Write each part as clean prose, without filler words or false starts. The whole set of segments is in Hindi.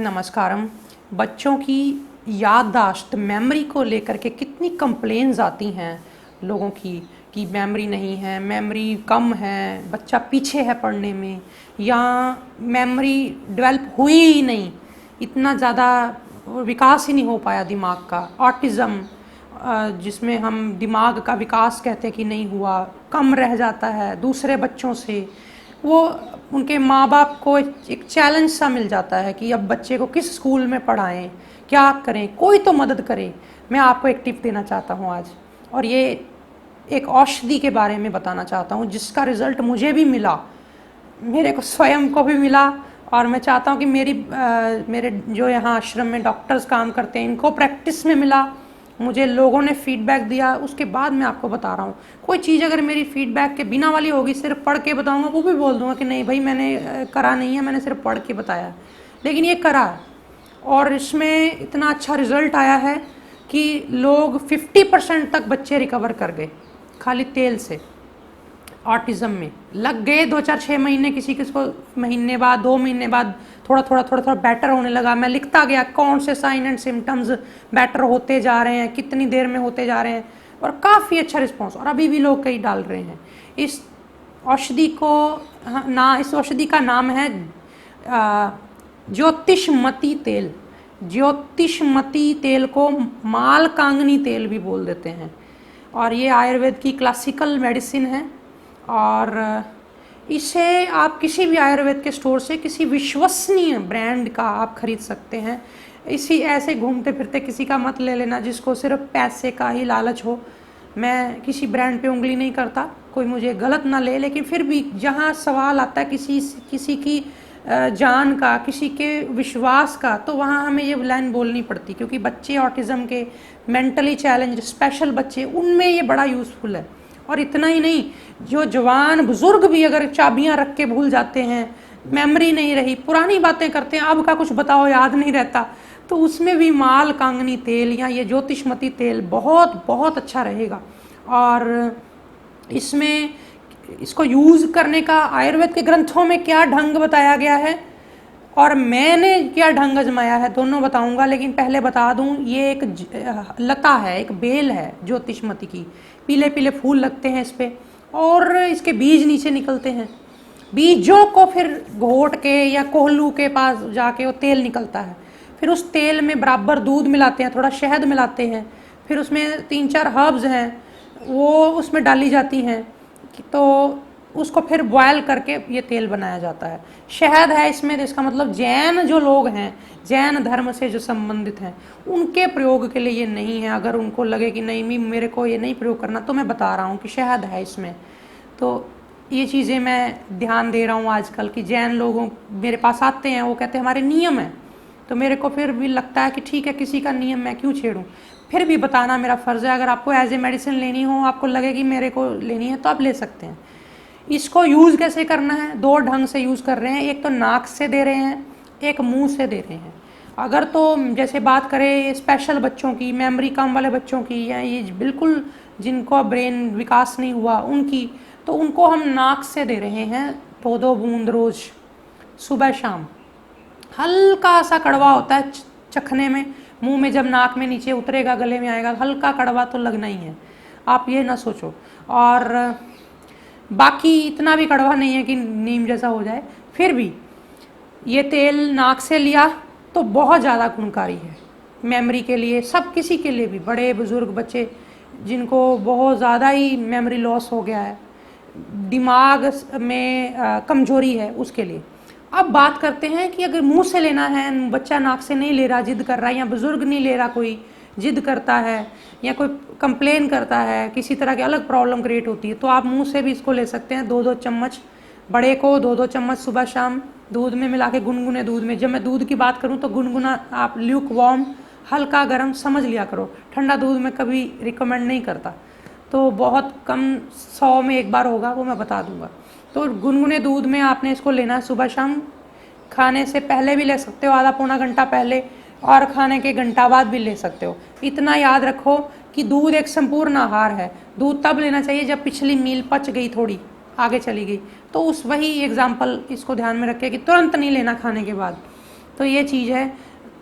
नमस्कारम। बच्चों की याददाश्त मेमोरी को लेकर के कितनी कंप्लेन्स आती हैं लोगों की कि मेमोरी नहीं है, मेमोरी कम है, बच्चा पीछे है पढ़ने में, या मेमोरी डेवलप हुई ही नहीं, इतना ज़्यादा विकास ही नहीं हो पाया दिमाग का। ऑटिज़म जिसमें हम दिमाग का विकास कहते हैं कि नहीं हुआ, कम रह जाता है दूसरे बच्चों से। वो उनके माँ बाप को एक चैलेंज सा मिल जाता है कि अब बच्चे को किस स्कूल में पढ़ाएं, क्या करें, कोई तो मदद करे। मैं आपको एक टिप देना चाहता हूँ आज, और ये एक औषधि के बारे में बताना चाहता हूँ जिसका रिज़ल्ट मुझे भी मिला, मेरे को स्वयं को भी मिला, और मैं चाहता हूँ कि मेरे जो यहाँ आश्रम में डॉक्टर्स काम करते हैं इनको प्रैक्टिस में मिला, मुझे लोगों ने फीडबैक दिया, उसके बाद मैं आपको बता रहा हूँ। कोई चीज़ अगर मेरी फीडबैक के बिना वाली होगी, सिर्फ पढ़ के बताऊँगा, वो भी बोल दूँगा कि नहीं भाई मैंने करा नहीं है, मैंने सिर्फ पढ़ के बताया। लेकिन ये करा है और इसमें इतना अच्छा रिज़ल्ट आया है कि लोग 50% तक बच्चे रिकवर कर गए खाली तेल से। ऑटिज़म में लग गए 2-4-6 महीने, किसी को महीने बाद, 2 महीने बाद थोड़ा थोड़ा बेटर होने लगा। मैं लिखता गया कौन से साइन एंड सिम्टम्स बेटर होते जा रहे हैं, कितनी देर में होते जा रहे हैं, और काफ़ी अच्छा रिस्पांस। और अभी भी लोग कई डाल रहे हैं इस औषधि को। इस औषधि का नाम है ज्योतिषमती तेल। ज्योतिषमती तेल को मालकांगनी तेल भी बोल देते हैं, और ये आयुर्वेद की क्लासिकल मेडिसिन है। और इसे आप किसी भी आयुर्वेद के स्टोर से, किसी विश्वसनीय ब्रांड का आप खरीद सकते हैं। इसी ऐसे घूमते फिरते किसी का मत ले लेना जिसको सिर्फ पैसे का ही लालच हो। मैं किसी ब्रांड पे उंगली नहीं करता, कोई मुझे गलत ना ले, लेकिन फिर भी जहाँ सवाल आता है किसी की जान का, किसी के विश्वास का, तो वहाँ हमें ये लाइन बोलनी पड़ती, क्योंकि बच्चे ऑटिज़म के, मेंटली चैलेंज स्पेशल बच्चे, उनमें ये बड़ा यूज़फुल है। और इतना ही नहीं, जो जवान बुजुर्ग भी अगर चाबियां रख के भूल जाते हैं, मेमोरी नहीं रही, पुरानी बातें करते हैं, अब का कुछ बताओ याद नहीं रहता, तो उसमें भी मालकांगनी तेल या ये ज्योतिषमती तेल बहुत बहुत अच्छा रहेगा। और इसको यूज़ करने का आयुर्वेद के ग्रंथों में क्या ढंग बताया गया है और मैंने क्या ढंग आजमाया है, दोनों बताऊंगा। लेकिन पहले बता दूं, ये एक लता है, एक बेल है ज्योतिषमती की। पीले पीले फूल लगते हैं इस पे, और इसके बीज नीचे निकलते हैं। बीजों को फिर घोट के या कोहलू के पास जाके वो तेल निकलता है। फिर उस तेल में बराबर दूध मिलाते हैं, थोड़ा शहद मिलाते हैं, फिर उसमें 3-4 हर्ब्स हैं वो उसमें डाली जाती हैं, तो उसको फिर बॉयल करके ये तेल बनाया जाता है। शहद है इसमें, तो इसका मतलब जैन जो लोग हैं, जैन धर्म से जो संबंधित हैं, उनके प्रयोग के लिए ये नहीं है। अगर उनको लगे कि नहीं मेरे को ये नहीं प्रयोग करना, तो मैं बता रहा हूँ कि शहद है इसमें। तो ये चीज़ें मैं ध्यान दे रहा हूँ आजकल कि जैन लोगों मेरे पास आते हैं, वो कहते हैं हमारे नियम है, तो मेरे को फिर भी लगता है कि ठीक है, किसी का नियम मैं क्यों छेड़ूँ। फिर भी बताना मेरा फ़र्ज़ है। अगर आपको एज ए मेडिसिन लेनी हो, आपको लगे कि मेरे को लेनी है, तो आप ले सकते हैं। इसको यूज़ कैसे करना है, 2 ढंग से यूज़ कर रहे हैं। एक तो नाक से दे रहे हैं, एक मुंह से दे रहे हैं। अगर तो जैसे बात करें स्पेशल बच्चों की, मेमोरी कम वाले बच्चों की, या ये बिल्कुल जिनको ब्रेन विकास नहीं हुआ उनकी, तो उनको हम नाक से दे रहे हैं 2-2 बूंद रोज़, सुबह शाम। हल्का सा कड़वा होता है चखने में, मुंह में जब नाक में नीचे उतरेगा, गले में आएगा, हल्का कड़वा तो लगना ही है, आप ये ना सोचो। और बाकी इतना भी कड़वा नहीं है कि नीम जैसा हो जाए। फिर भी ये तेल नाक से लिया तो बहुत ज़्यादा गुणकारी है मेमोरी के लिए, सब किसी के लिए भी, बड़े बुजुर्ग, बच्चे जिनको बहुत ज़्यादा ही मेमोरी लॉस हो गया है, दिमाग में कमजोरी है, उसके लिए। अब बात करते हैं कि अगर मुंह से लेना है, बच्चा नाक से नहीं ले रहा, जिद कर रहा है, या बुजुर्ग नहीं ले रहा, कोई जिद करता है या कोई कंप्लेन करता है, किसी तरह की अलग प्रॉब्लम क्रिएट होती है, तो आप मुंह से भी इसको ले सकते हैं। 2-2 चम्मच, बड़े को 2-2 चम्मच सुबह शाम दूध में मिला के, गुनगुने दूध में। जब मैं दूध की बात करूं तो गुनगुना, आप ल्यूक वार्म, हल्का गर्म समझ लिया करो, ठंडा दूध में कभी रिकमेंड नहीं करता, तो बहुत कम 100 में एक बार होगा, वो मैं बता दूंगा। तो गुनगुने दूध में आपने इसको लेना है सुबह शाम। खाने से पहले भी ले सकते हो, आधा पौना घंटा पहले, और खाने के घंटा बाद भी ले सकते हो। इतना याद रखो कि दूध एक संपूर्ण आहार है। दूध तब लेना चाहिए जब पिछली मील पच गई, थोड़ी आगे चली गई, तो उस वही एग्जाम्पल इसको ध्यान में रखें कि तुरंत नहीं लेना खाने के बाद। तो ये चीज़ है,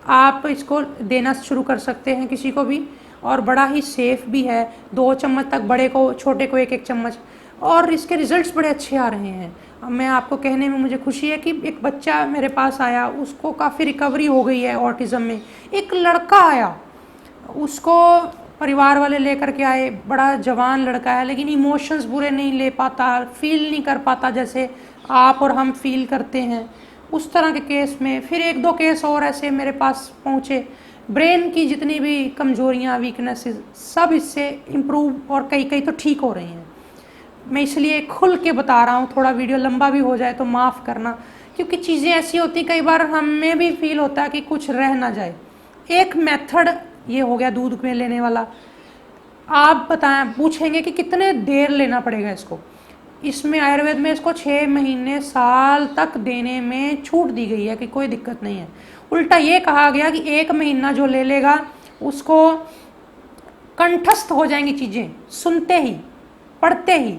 आप इसको देना शुरू कर सकते हैं किसी को भी, और बड़ा ही सेफ़ भी है। 2 चम्मच तक, बड़े को, छोटे को 1-1 चम्मच, और इसके रिज़ल्ट्स बड़े अच्छे आ रहे हैं। अब मैं आपको कहने में मुझे खुशी है कि एक बच्चा मेरे पास आया, उसको काफ़ी रिकवरी हो गई है ऑटिज़म में। एक लड़का आया, उसको परिवार वाले लेकर के आए, बड़ा जवान लड़का है, लेकिन इमोशंस पूरे नहीं ले पाता, फील नहीं कर पाता जैसे आप और हम फील करते हैं, उस तरह के केस में। फिर 1-2 केस और ऐसे मेरे पास पहुँचे। ब्रेन की जितनी भी कमजोरियाँ, वीकनेसेस, सब इससे इम्प्रूव और कई कई तो ठीक हो रही हैं। मैं इसलिए खुल के बता रहा हूँ, थोड़ा वीडियो लंबा भी हो जाए तो माफ़ करना, क्योंकि चीज़ें ऐसी होती, कई बार हमें भी फील होता है कि कुछ रह ना जाए। एक मेथड ये हो गया दूध में लेने वाला। आप बताएं, पूछेंगे कि कितने देर लेना पड़ेगा इसको। इसमें आयुर्वेद में इसको 6 महीने, साल तक देने में छूट दी गई है कि कोई दिक्कत नहीं है। उल्टा ये कहा गया कि 1 महीना जो ले लेगा उसको कंठस्थ हो जाएंगी चीज़ें, सुनते ही, पढ़ते ही।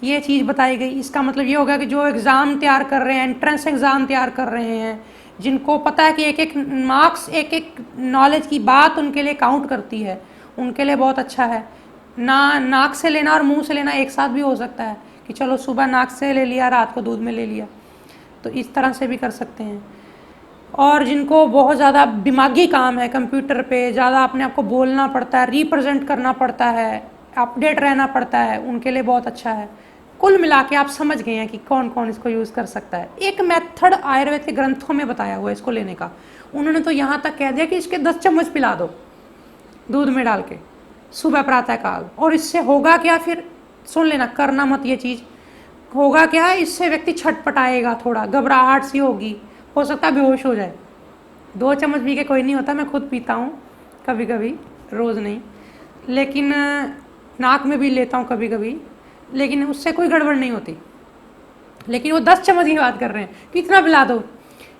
ये चीज़ बताई गई। इसका मतलब ये होगा कि जो एग्ज़ाम तैयार कर रहे हैं, एंट्रेंस एग्ज़ाम तैयार कर रहे हैं, जिनको पता है कि एक एक मार्क्स, एक एक नॉलेज की बात उनके लिए काउंट करती है, उनके लिए बहुत अच्छा है। नाक से लेना और मुंह से लेना एक साथ भी हो सकता है कि चलो सुबह नाक से ले लिया, रात को दूध में ले लिया, तो इस तरह से भी कर सकते हैं। और जिनको बहुत ज़्यादा दिमागी काम है, कंप्यूटर पे ज़्यादा अपने आप को बोलना पड़ता है, रिप्रेजेंट करना पड़ता है, अपडेट रहना पड़ता है, उनके लिए बहुत अच्छा है। कुल मिला के आप समझ गए हैं कि कौन कौन इसको यूज़ कर सकता है। एक मेथड आयुर्वेद के ग्रंथों में बताया हुआ है इसको लेने का। उन्होंने तो यहाँ तक कह दिया कि इसके 10 चम्मच पिला दो दूध में डाल के, सुबह प्रातः काल। और इससे होगा क्या, फिर सुन लेना, करना मत ये चीज़। होगा क्या, इससे व्यक्ति छटपटाएगा, थोड़ा घबराहट सी होगी, हो सकता है बेहोश हो जाए। 2 चम्मच पी के कोई नहीं होता, मैं खुद पीता हूँ कभी कभी, रोज़ नहीं, लेकिन नाक में भी लेता हूँ कभी कभी, लेकिन उससे कोई गड़बड़ नहीं होती। लेकिन वो 10 चम्मच की बात कर रहे हैं कि इतना पिला दो,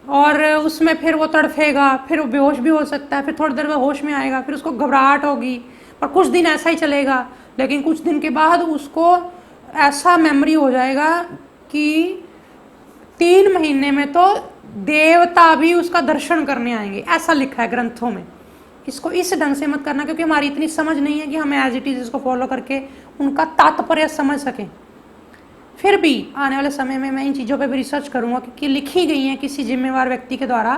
और उसमें फिर वो तड़फेगा, फिर वो बेहोश भी हो सकता है, फिर थोड़ी देर में होश में आएगा, फिर उसको घबराहट होगी, और कुछ दिन ऐसा ही चलेगा। लेकिन कुछ दिन के बाद उसको ऐसा मेमोरी हो जाएगा कि 3 महीने में तो देवता भी उसका दर्शन करने आएंगे, ऐसा लिखा है ग्रंथों में। इसको इस ढंग से मत करना, क्योंकि हमारी इतनी समझ नहीं है कि हम एज इट इज़ इसको फॉलो करके उनका तात्पर्य समझ सकें। फिर भी आने वाले समय में मैं इन चीज़ों पे भी रिसर्च करूँगा, क्योंकि लिखी गई हैं किसी जिम्मेवार व्यक्ति के द्वारा,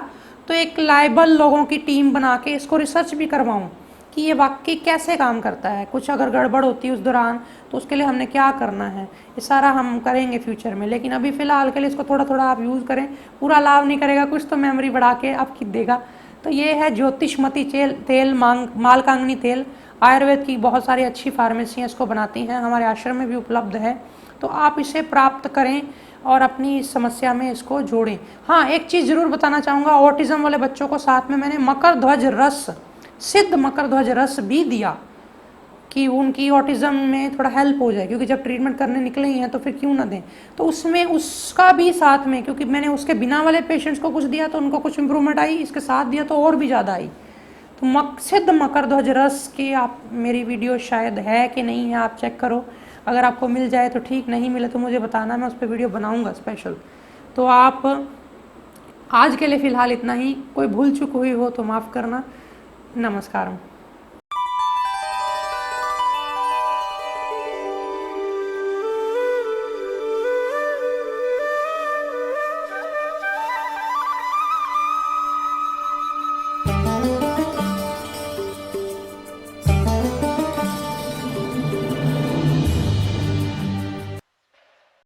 तो एक लायबल लोगों की टीम बना के इसको रिसर्च भी करवाऊँ कि ये वाकई कैसे काम करता है। कुछ अगर गड़बड़ होती है उस दौरान तो उसके लिए हमने क्या करना है, ये सारा हम करेंगे फ्यूचर में। लेकिन अभी फ़िलहाल के लिए इसको थोड़ा थोड़ा आप यूज़ करें, पूरा लाभ नहीं करेगा, कुछ तो मेमोरी बढ़ा के आपकी देगा। तो ये है ज्योतिषमती तेल, मालकांगनी तेल। आयुर्वेद की बहुत सारी अच्छी फार्मेसियाँ इसको बनाती हैं, हमारे आश्रम में भी उपलब्ध है, तो आप इसे प्राप्त करें और अपनी समस्या में इसको जोड़ें। हाँ, एक चीज़ ज़रूर बताना चाहूँगा, ऑटिज़म वाले बच्चों को साथ में मैंने मकर ध्वज रस, सिद्ध मकर ध्वज रस भी दिया कि उनकी ऑटिज़म में थोड़ा हेल्प हो जाए, क्योंकि जब ट्रीटमेंट करने निकले ही हैं तो फिर क्यों ना दें। तो उसमें उसका भी साथ में, क्योंकि मैंने उसके बिना वाले पेशेंट्स को कुछ दिया तो उनको कुछ इम्प्रूवमेंट आई, इसके साथ दिया तो और भी ज़्यादा आई। तो सिद्ध मकर ध्वज रस की आप, मेरी वीडियो शायद है कि नहीं है, आप चेक करो, अगर आपको मिल जाए तो ठीक, नहीं मिले तो मुझे बताना, मैं उस पर वीडियो बनाऊँगा स्पेशल। तो आप आज के लिए फ़िलहाल इतना ही, कोई भूल चूक हुई हो तो माफ़ करना। नमस्कार।